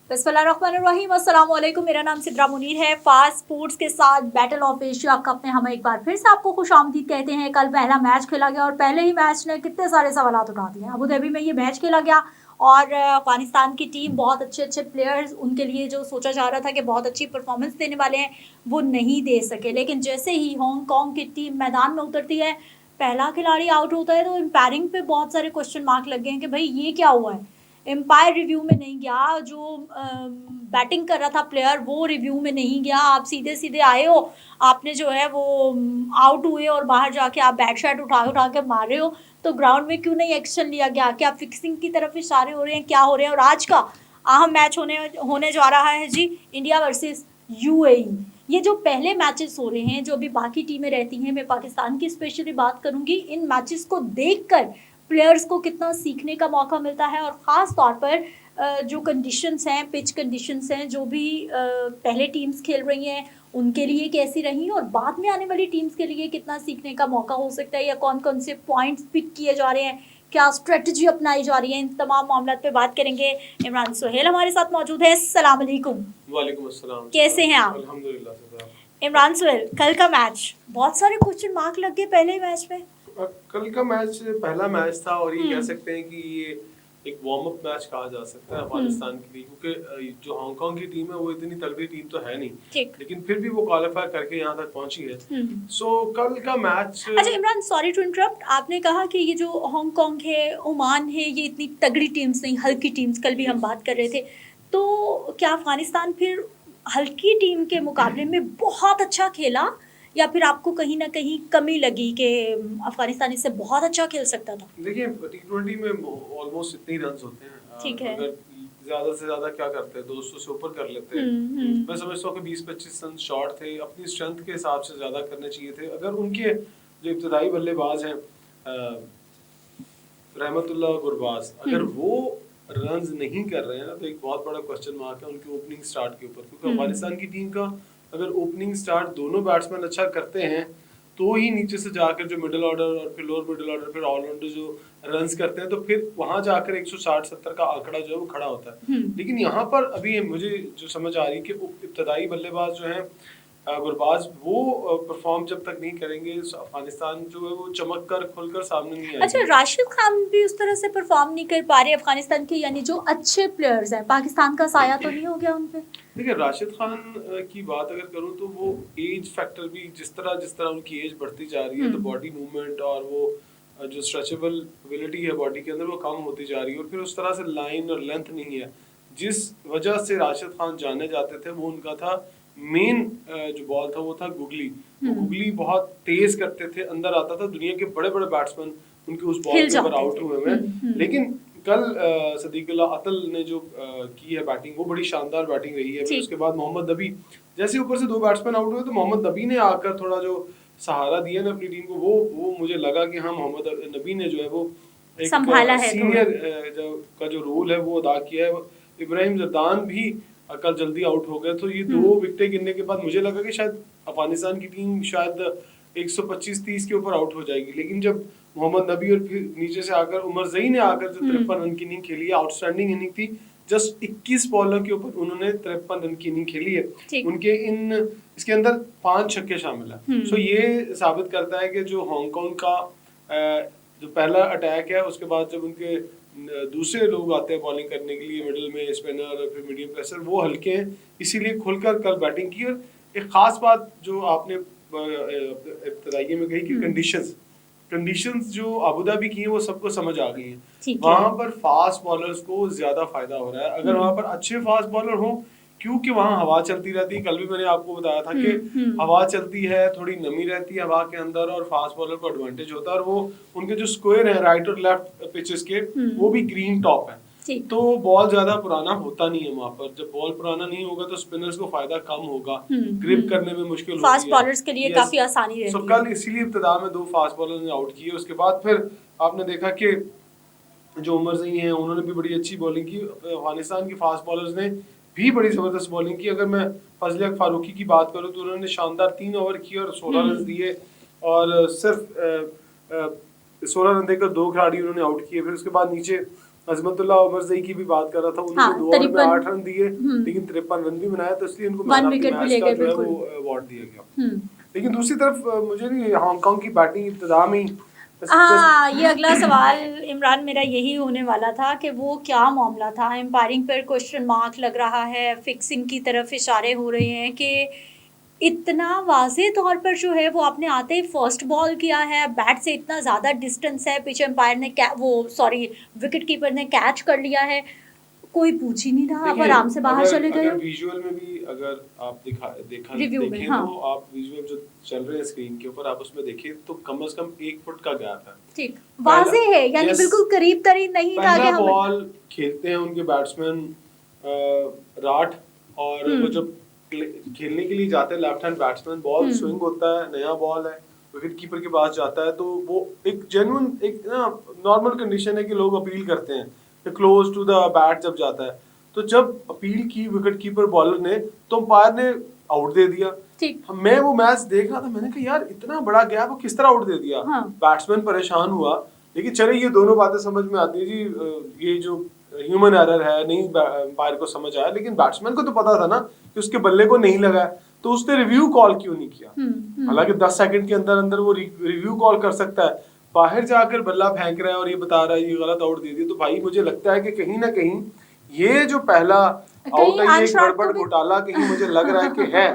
बिस्मिल्लाहिर्रहमानिर्रहीम, अस्सलाम वालेकुम। मेरा नाम सिद्रा मुनीर है। फास्ट स्पोर्ट्स के साथ बैटल ऑफ एशिया कप में हम एक बार फिर से आपको खुशामदीद कहते हैं। कल पहला मैच खेला गया और पहले ही मैच ने कितने सारे सवालात उठा दिए। अबू धाबी में ये मैच खेला गया और अफगानिस्तान की टीम बहुत अच्छे अच्छे प्लेयर्स उनके लिए जो सोचा जा रहा था कि बहुत अच्छी परफॉर्मेंस देने वाले हैं वो नहीं दे सके। लेकिन जैसे ही हांगकॉन्ग की टीम मैदान में उतरती है, पहला खिलाड़ी आउट होता है तो एम्पायरिंग पे बहुत सारे क्वेश्चन मार्क लग गए हैं कि भाई ये क्या हुआ है। एम्पायर रिव्यू में नहीं गया, जो बैटिंग कर रहा था प्लेयर वो रिव्यू में नहीं गया। आप सीधे सीधे आए हो, आपने जो है वो आउट हुए और बाहर जाके आप बैट शॉट उठा उठा के मार रहे हो, तो ग्राउंड में क्यों नहीं एक्शन लिया गया? क्या फिक्सिंग की तरफ इशारे हो रहे हैं, क्या हो रहे हैं? और आज का अहम मैच होने जा रहा है जी, इंडिया वर्सेस यूएई। ये जो पहले मैचेस हो रहे हैं, जो अभी बाकी टीमें रहती हैं, मैं पाकिस्तान की स्पेशली बात करूंगी, इन मैचेस को देखकर प्लेयर्स को कितना सीखने का मौका मिलता है और ख़ास तौर पर जो कंडीशंस हैं, पिच कंडीशंस हैं, जो भी पहले टीम्स खेल रही हैं उनके लिए कैसी रही और बाद में आने वाली टीम्स के लिए कितना सीखने का मौका हो सकता है, या कौन कौन से पॉइंट्स पिक किए जा रहे हैं, क्या स्ट्रेटजी अपनाई जा रही है, इन तमाम मामलों पे बात करेंगे। इमरान सोहेल हमारे साथ मौजूद है। अस्सलाम वालेकुम। वालेकुम अस्सलाम। कैसे हैं आप? अल्हम्दुलिल्लाह से। इमरान सोहेल, कल का मैच बहुत सारे क्वेश्चन मार्क लग गए पहले मैच में। कल का मैच पहला मैच था और ये कह सकते हैं कि ये एक वार्म अप मैच कहा जा सकता है अफगानिस्तान के लिए, क्योंकि जो हांगकांग की टीम है वो इतनी तगड़ी टीम तो है नहीं, लेकिन फिर भी वो क्वालिफाई करके यहाँ तक पहुंची है। सो कल का मैच। अच्छा इमरान, सॉरी टू इंटरप्ट, आपने कहा कि ये जो हांगकांग है, ओमान है, ये इतनी तगड़ी टीम्स नहीं, हल्की टीम्स, कल भी हम बात कर रहे थे, तो क्या अफगानिस्तान फिर हल्की टीम के मुकाबले में बहुत अच्छा खेला, या फिर आपको कहीं ना कहीं कमी लगी कि अफगानिस्तान इससे बहुत अच्छा खेल सकता था? देखिए T20 में ऑलमोस्ट इतने ही रन होते हैं। ठीक है। अगर ज्यादा से ज्यादा क्या करते हैं, 200 से ऊपर कर लेते हैं। मैं समझता हूँ कि 20-25 रन शॉर्ट थे, अपनी स्ट्रेंथ के हिसाब से ज्यादा करने चाहिए थे। अगर उनके जो इब्तदाई बल्लेबाज हैं रहमतुल्लाह गुरबाज, अगर वो रन्स नहीं कर रहे हैं ना, तो एक बहुत बड़ा क्वेश्चन मार्क है उनके ओपनिंग स्टार्ट के ऊपर, क्योंकि अफगानिस्तान की टीम का अगर ओपनिंग स्टार्ट दोनों बैट्समैन अच्छा करते हैं तो ही नीचे से जाकर जो मिडिल ऑर्डर और फिर लोअर मिडिल ऑर्डर फिर ऑलराउंडर जो रन्स करते हैं, तो फिर वहां जाकर 160-70 का आंकड़ा जो है वो खड़ा होता है। लेकिन यहाँ पर अभी मुझे जो समझ आ रही है कि इब्तदाई बल्लेबाज जो है गुरबाज, वो परफॉर्म जब तक नहीं करेंगे अफगानिस्तान जो है वो चमक कर खुलकर सामने नहीं आएगी। अच्छा, राशिद खान भी उस तरह से परफॉर्म नहीं कर पा रहे अफगानिस्तान के, यानी जो अच्छे प्लेयर्स हैं, पाकिस्तान का साया तो नहीं हो गया उन पे? देखिए राशिद खान की बात अगर करूं तो वो एज फैक्टर भी जिस तरह उनकी एज बढ़ती जा रही है, तो बॉडी मूवमेंट और वो जो स्ट्रेचेबल एबिलिटी है बॉडी के अंदर वो कम होती जा रही है, और फिर उस तरह से लाइन और लेंथ नहीं है। जिस वजह से राशिद खान जाने जाते थे वो उनका था मेन जो बॉल था वो था गुगली। वो गुगली बहुत तेज करते थे, अंदर आता था, दुनिया के बड़े बड़े बैट्समैन उनके उस बॉल के ऊपर आउट हुए हैं। लेकिन कल सदीकुल्लाह अतल ने जो की है बैटिंग, वो बड़ी शानदार बैटिंग रही है। फिर उसके बाद मोहम्मद नबी, जैसे ऊपर से दो बैट्समैन आउट हुए तो मोहम्मद नबी ने आकर थोड़ा जो सहारा दिया ना अपनी टीम को, वो मुझे लगा कि हाँ मोहम्मद नबी ने जो है वो एक सीनियर का जो रोल है वो अदा किया है। इब्राहिम जरदान भी कल जल्दी आउट हो गए, तो ये दो विकेटें गिरने के बाद मुझे लगा कि शायद अफगानिस्तान की टीम शायद 125-30 के ऊपर आउट हो जाएगी। लेकिन जब मोहम्मद नबी और फिर नीचे से आकर उमर ज़ई ने आकर जो 53 रन की इनिंग खेली है, आउटस्टैंडिंग इनिंग थी। जस्ट 21 बॉलों के ऊपर उन्होंने 53 रन की इनिंग खेली है। उनके इसके अंदर 5 छक्के शामिल है। सो ये साबित करता है कि जो हांगकांग का जो पहला अटैक है, उसके बाद जब उनके दूसरे लोग आते हैं बॉलिंग करने के लिए, मिडिल में स्पिनर और फिर मीडियम पेसर, वो हल्के हैं, इसीलिए खुलकर कल बैटिंग की। और एक खास बात जो आपने इब्तदाई में कही कि कंडीशंस जो अबू धाबी की है वो सबको समझ आ गई है। वहां पर फास्ट बॉलर्स को ज्यादा फायदा हो रहा है। अगर वहां पर अच्छे फास्ट बॉलर हो, क्योंकि वहां हवा चलती रहती है, कल भी मैंने आपको बताया था कि हवा चलती है, थोड़ी नमी रहती है हवा के अंदर, और फास्ट बॉलर को एडवांटेज होता है। और वो उनके जो स्क्वायर है राइट और लेफ्ट पिचेस के, वो भी ग्रीन टॉप है, तो बॉल ज्यादा पुराना होता नहीं है वहां पर। जब बॉल पुराना नहीं होगा तो स्पिनर्स को फायदा कम होगा, ग्रिप करने में मुश्किल होती है, फास्ट बॉलर्स के लिए काफी आसानी रहती है। सो कल इसीलिए इब्तिदा में 2 फास्ट बॉलर ने आउट किए। उसके बाद फिर आपने देखा कि जो उमर ज़ई हैं उन्होंने भी बड़ी अच्छी बॉलिंग की। अफगानिस्तान के फास्ट बॉलर्स ने भी बड़ी जबरदस्त बॉलिंग की। अगर मैं फजल हक फारूकी की बात करूं तो उन्होंने शानदार 3 ओवर किए और 16 रन दिए, और सिर्फ 16 रन देकर 2 खिलाड़ी उन्होंने आउट किए। फिर उसके बाद नीचे अजमतुल्लाह उमरज़ई की भी बात कर रहा था, उन्होंने हाँ, 2 ओवर में 53 8 रन दिए, लेकिन 53 रन भी बनाया, तो इसलिए उनको 1 मैन ऑफ द विकेट भी मैच ले का गए, जो है बिल्कुल। वो अवार्ड दिया गया। लेकिन दूसरी तरफ मुझे नहीं, हांगकांग की बैटिंग इब्तिदा में ही हाँ, ये अगला सवाल इमरान मेरा यही होने वाला था कि वो क्या मामला था, एम्पायरिंग पर क्वेश्चन मार्क लग रहा है, फिक्सिंग की तरफ इशारे हो रहे हैं कि इतना वाज़ेह तौर पर जो है वो आपने आते ही फर्स्ट बॉल किया है, बैट से इतना ज़्यादा डिस्टेंस है, पिच एम्पायर ने विकेट कीपर ने कैच कर लिया है, कोई पूछ ही नहीं रहा, आप देखिए, आराम से बाहर चले गए अगर हो। विजुअल में भी अगर आप रिव्यू में, देखें हाँ। तो आप विजुअल जो चल रहे हैं स्क्रीन के ऊपर, आप उसमें देखिए तो कम से कम 1 फुट का गैप है। ठीक, वाज़ेह है, यानी यस, बिल्कुल करीब तरीन नहीं था कि पहला हम बॉल खेलते हैं उनके बैट्समैन राठ, और वो जब खेलने के लिए जाते हैं left hand batsman, ball swing होता है, नया बॉल है, विकेट कीपर के पास जाता है, तो वो एक जेन्युइन एक ना नॉर्मल कंडीशन है कि लोग अपील करते हैं कि क्लोज टू द बैट जब जाता है, तो जब अपील की विकेट कीपर बॉलर ने, तो अंपायर ने आउट दे दिया। ठीक, मैं वो मैच देख रहा था, मैंने कहा यार इतना बड़ा गैप वो किस तरह आउट दे दिया। हाँ। बैट्समैन परेशान हुआ, लेकिन चले ये दोनों बातें समझ में आती है जी, ये जो ह्यूमन एरर है नहीं अंपायर को समझ आया, लेकिन बैट्समैन को तो पता था ना कि उसके बल्ले को नहीं लगा, तो उसने रिव्यू कॉल क्यों नहीं किया। हालांकि 10 सेकंड के अंदर अंदर वो रिव्यू कॉल कर सकता है, बाहर जाकर बल्ला फेंक रहा है और ये बता रहा है ये गलत आउट दे दिया, तो भाई मुझे लगता है कि कहीं ना कहीं ये जो पहला आउट है, ये एक गड़बड़ घोटाला कहीं मुझे लग रहा है कि है,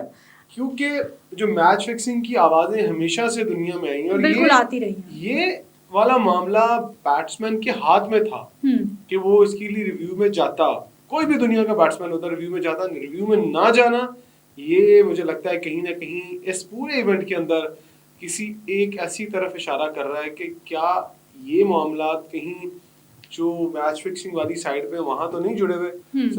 क्योंकि जो मैच फिक्सिंग की आवाजें हमेशा से दुनिया में आई हैं, और बिल्कुल आती रही हैं। ये वाला मामला बैट्समैन के हाथ में था कि वो इसके लिए रिव्यू में जाता, कोई भी दुनिया का बैट्समैन होता रिव्यू में जाता, रिव्यू में ना जाना, ये मुझे लगता है कहीं ना कहीं इस पूरे इवेंट के अंदर किसी एक ऐसी तरफ इशारा कर रहा है कि क्या ये मामला कहीं जो मैच फिक्सिंग वाली साइड पे वहां तो नहीं जुड़े हुए।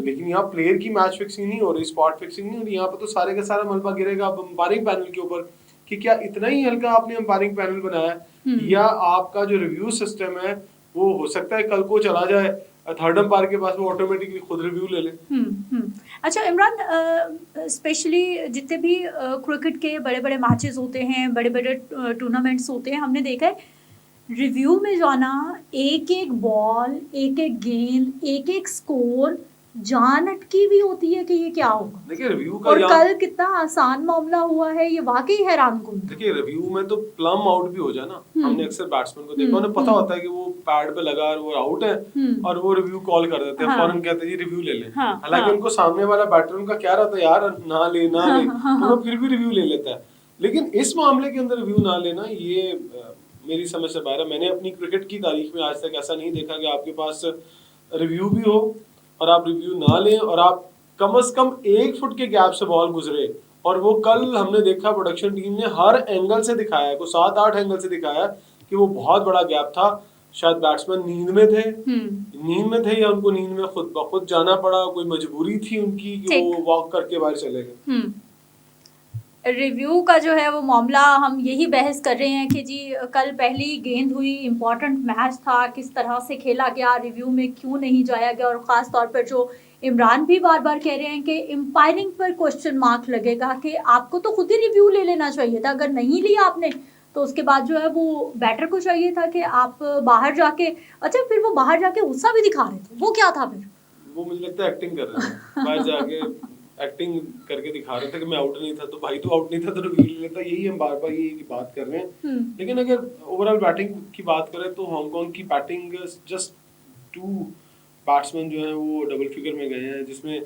लेकिन यहाँ प्लेयर की मैच फिक्सिंग नहीं हो रही, स्पॉट फिक्सिंग नहीं हो रही, यहाँ पे तो सारे का सारा मलबा गिरेगा अंपायरिंग पैनल के ऊपर कि क्या इतना ही हल्का आपने अंपायरिंग पैनल बनाया, या आपका जो रिव्यू सिस्टम है वो हो सकता है कल को चला जाए थर्ड अंपायर के पास, वो ऑटोमेटिकली खुद रिव्यू ले ले। अच्छा इमरान, स्पेशली जितने भी क्रिकेट के बड़े बड़े मैचेस होते हैं, बड़े बड़े टूर्नामेंट्स होते हैं, हमने देखा है रिव्यू में जाना, एक एक बॉल, एक एक गेंद, एक एक स्कोर, जान अटकी भी होती है कि ये क्या होगा। देखिए रिव्यू का, और कल कितना आसान मामला हुआ है, ये वाकई हैरान कुन। देखिए रिव्यू में तो प्लम आउट भी हो जाए ना, हमने अक्सर बैट्समैन को देखा, उन्हें पता होता है कि वो पैड पे लगा और वो आउट है, और वो रिव्यू कॉल कर देते हैं, फौरन कहते हैं जी रिव्यू ले लें। हालांकि उनको सामने वाला बैटर उनका कह रहा था यार ना ले तो वो फिर भी रिव्यू ले लेता है। लेकिन इस मामले के अंदर रिव्यू ना लेना, ये मेरी समझ से बाहर है। मैंने अपनी क्रिकेट की तारीख में आज तक ऐसा नहीं देखा कि आपके पास रिव्यू भी हो और आप रिव्यू ना लें, और आप कम से कम 1 फुट के गैप से बॉल गुजरे, और वो कल हमने देखा प्रोडक्शन टीम ने हर एंगल से दिखाया, को 7-8 एंगल से दिखाया कि वो बहुत बड़ा गैप था। शायद बैट्समैन नींद में थे या उनको नींद में खुद ब खुद जाना पड़ा, कोई मजबूरी थी उनकी कि वो वॉक करके बाहर चले गए। रिव्यू का जो है वो मामला, हम यही बहस कर रहे हैं कि जी कल पहली गेंद हुई, इम्पॉर्टेंट मैच था, किस तरह से खेला गया, रिव्यू में क्यों नहीं जाया गया, और ख़ास तौर पर जो इमरान भी बार बार कह रहे हैं कि एम्पायरिंग पर क्वेश्चन मार्क लगेगा कि आपको तो खुद ही रिव्यू ले लेना चाहिए था, अगर नहीं लिया आपने तो उसके बाद जो है वो बैटर को चाहिए था कि आप बाहर जाके, अच्छा फिर वो बाहर जाके गुस्सा भी दिखा रहे थे, वो क्या था फिर? वो मुझे लगता है एक्टिंग कर रहे थे, बाहर जाके एक्टिंग करके दिखा रहे थे कि मैं आउट नहीं था, तो भाई तो आउट नहीं था तो रिव्यू ले लेता, यही हम बार बार यही बात कर रहे हैं। लेकिन अगर ओवरऑल बैटिंग की बात करें तो हांगकांग की बैटिंग, जस्ट 2 बैट्समैन जो हैं वो डबल फिगर में गए हैं, जिसमें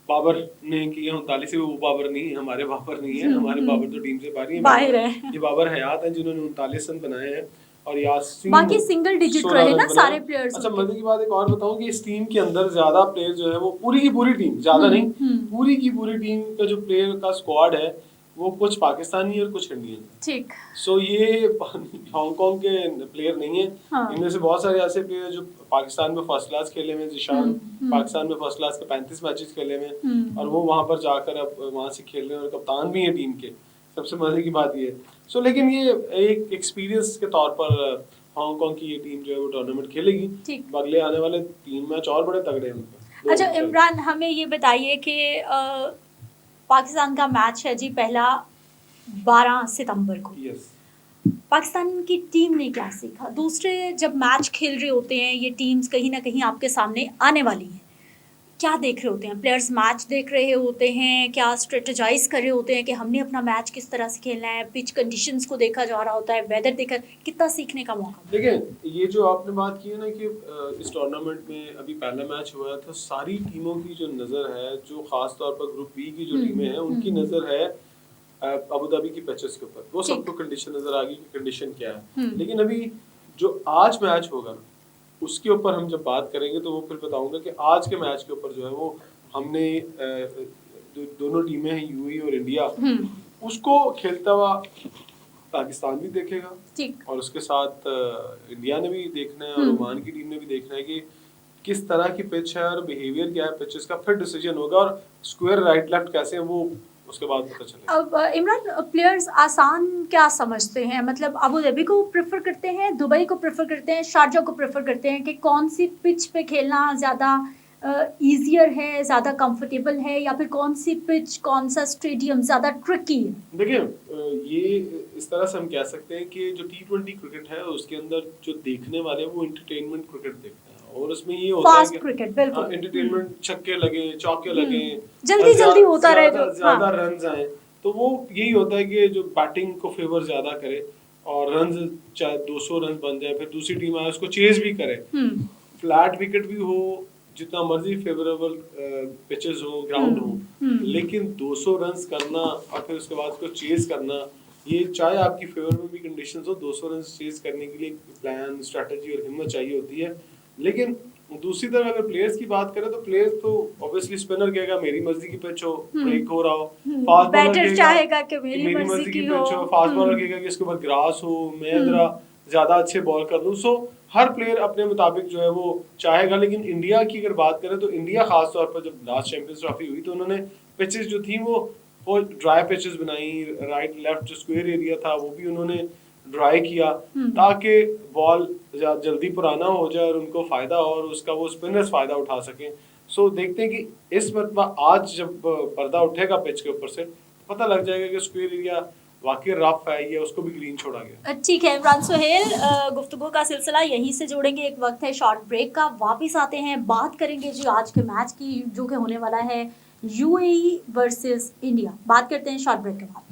बाबर ने किया 39 से, वो बाबर नहीं, हमारे बाबर नहीं है, हमारे बाबर तो टीम से बाहर है, ये बाबर हयात हैं जिन्होंने 39 रन बनाए हैं, और यासीन बाकी सिंगल डिजिट रहे ना सारे प्लेयर्स। अच्छा मजे की बात एक और बताऊं कि इस टीम के अंदर ज्यादा प्लेयर जो है वो पूरी की पूरी टीम, ज्यादा नहीं, पूरी की पूरी टीम का जो प्लेयर का स्क्वाड है वो कुछ पाकिस्तानी और कुछ इंडियन है। ठीक, सो ये हांगकांग के प्लेयर नहीं है। इनमें से बहुत सारे ऐसे प्लेयर जो पाकिस्तान में फर्स्ट क्लास खेले में, जिशान पाकिस्तान में फर्स्ट क्लास के 35 मैचेस खेले में, और वो वहां पर जाकर अब वहां से खेल रहे हैं, और कप्तान भी है टीम के। सबसे मजे की बात ये है। लेकिन ये एक एक्सपीरियंस के तौर पर हांगकांग की ये टीम जो है वो टूर्नामेंट खेलेगी, अगले आने वाले 3 मैच और बड़े तगड़े हैं। अच्छा इमरान, हमें ये बताइए कि पाकिस्तान का मैच है जी पहला 12 सितंबर को। पाकिस्तान की टीम ने क्या सीखा? दूसरे जब मैच खेल रहे होते हैं ये टीम्स कहीं ना कहीं आपके सामने आने वाली हैं, क्या देख रहे होते हैं प्लेयर्स? मैच देख रहे होते हैं, क्या स्ट्रेटेजाइज कर रहे होते हैं कि हमने अपना मैच किस तरह से खेलना है? पिच कंडीशंस को देखा जा रहा होता है, वेदर देखा, कितना सीखने का मौका मिला? देखिए, ये जो आपने बात की है ना कि इस टूर्नामेंट में अभी पहला मैच हुआ है तो सारी टीमों की जो नज़र है, जो खास तौर पर ग्रुप बी की जो टीमें हैं उनकी नज़र है अबू धाबी की पिचेस के ऊपर। वो सबको कंडीशन नज़र आ गई कि कंडीशन क्या है। लेकिन अभी जो आज मैच होगा ना, उसके ऊपर हम जब बात करेंगे तो वो फिर बताऊंगा कि आज के मैच के ऊपर जो है वो हमने दोनों टीमें हैं यूएई और इंडिया, उसको खेलता हुआ पाकिस्तान भी देखेगा और उसके साथ इंडिया ने भी देखना है और ओमान की टीम ने भी देखना है कि किस तरह की पिच है और बिहेवियर क्या है पिचेस का, फिर डिसीजन होगा और स्क्वायर राइट लेफ्ट कैसे है वो उसके बाद पता चलेगा। अब इमरान, प्लेयर्स आसान क्या समझते हैं? मतलब अबू धाबी को प्रेफर करते हैं, दुबई को प्रेफर करते हैं, शारजा को प्रेफर करते हैं कि कौन सी पिच पे खेलना ज़्यादा ईजियर है, ज़्यादा कंफर्टेबल है, या फिर कौन सी पिच, कौन सा स्टेडियम ज़्यादा ट्रिकी है? देखिए, ये इस तरह से हम कह सकते हैं कि जो T20 क्रिकेट है उसके अंदर जो देखने वाले वो एंटरटेनमेंट क्रिकेट देखते हैं और उसमें ये होता है कि क्रिकेट बिल्कुल एंटरटेनमेंट, छक्के लगे, चौके लगे, जल्दी जल्दी होता रहे, ज्यादा रन्स आए, तो वो यही होता है कि जो बैटिंग को फेवर ज्यादा करे और रन्स चाहे 200 रन बन जाए फिर दूसरी टीम आए उसको चेज भी करे, फ्लैट विकेट भी हो, जितना मर्जी फेवरेबल पिचेस हो, ग्राउंड हो, लेकिन 200 रन्स करना और फिर उसके बाद उसको चेज करना, ये चाहे आपकी फेवर में भी कंडीशंस हो, 200 रन्स चेज करने के लिए प्लान, स्ट्रेटजी और हिम्मत चाहिए होती है। लेकिन दूसरी तरफ अगर प्लेयर्स की बात करें तो प्लेयर्स तो ऑब्वियसली स्पिनर कहेगा मेरी मर्जी की पिच हो, ब्रेक हो रहा हो, फास्ट बॉलर चाहेगा कि मेरी मर्जी की पिच हो, फास्ट बॉलर कहेगा कि इसके ऊपर ग्रास हो, मैं जरा ज्यादा अच्छे बॉल कर दूं। सो हर प्लेयर अपने मुताबिक जो है वो चाहेगा। लेकिन इंडिया की अगर बात करें तो इंडिया खास तौर पर जब लास्ट चैंपियंस ट्रॉफी हुई तो उन्होंने पिचेस जो थी वो ड्राई पिचेस बनाई, राइट लेफ्ट जो स्क्वायर एरिया था वो भी उन्होंने ड्राई किया ताकि बॉल जल्दी पुराना हो जाए और उनको फायदा हो और उसका वो स्पिनर्स फायदा उठा सकें। सो देखते हैं कि इस मरतबा आज जब पर्दा उठेगा पिच के ऊपर से तो पता लग जाएगा कि स्क्वायर एरिया वाकई रफ है या उसको भी ग्रीन छोड़ा गया। ठीक है इमरान सुहेल, गुफ्तगू का सिलसिला यहीं से जोड़ेंगे, एक वक्त है शॉर्ट ब्रेक का, वापस आते हैं, बात करेंगे जी आज के मैच की जो कि होने वाला है यूएई वर्सेस इंडिया। बात करते हैं शॉर्ट ब्रेक के बाद।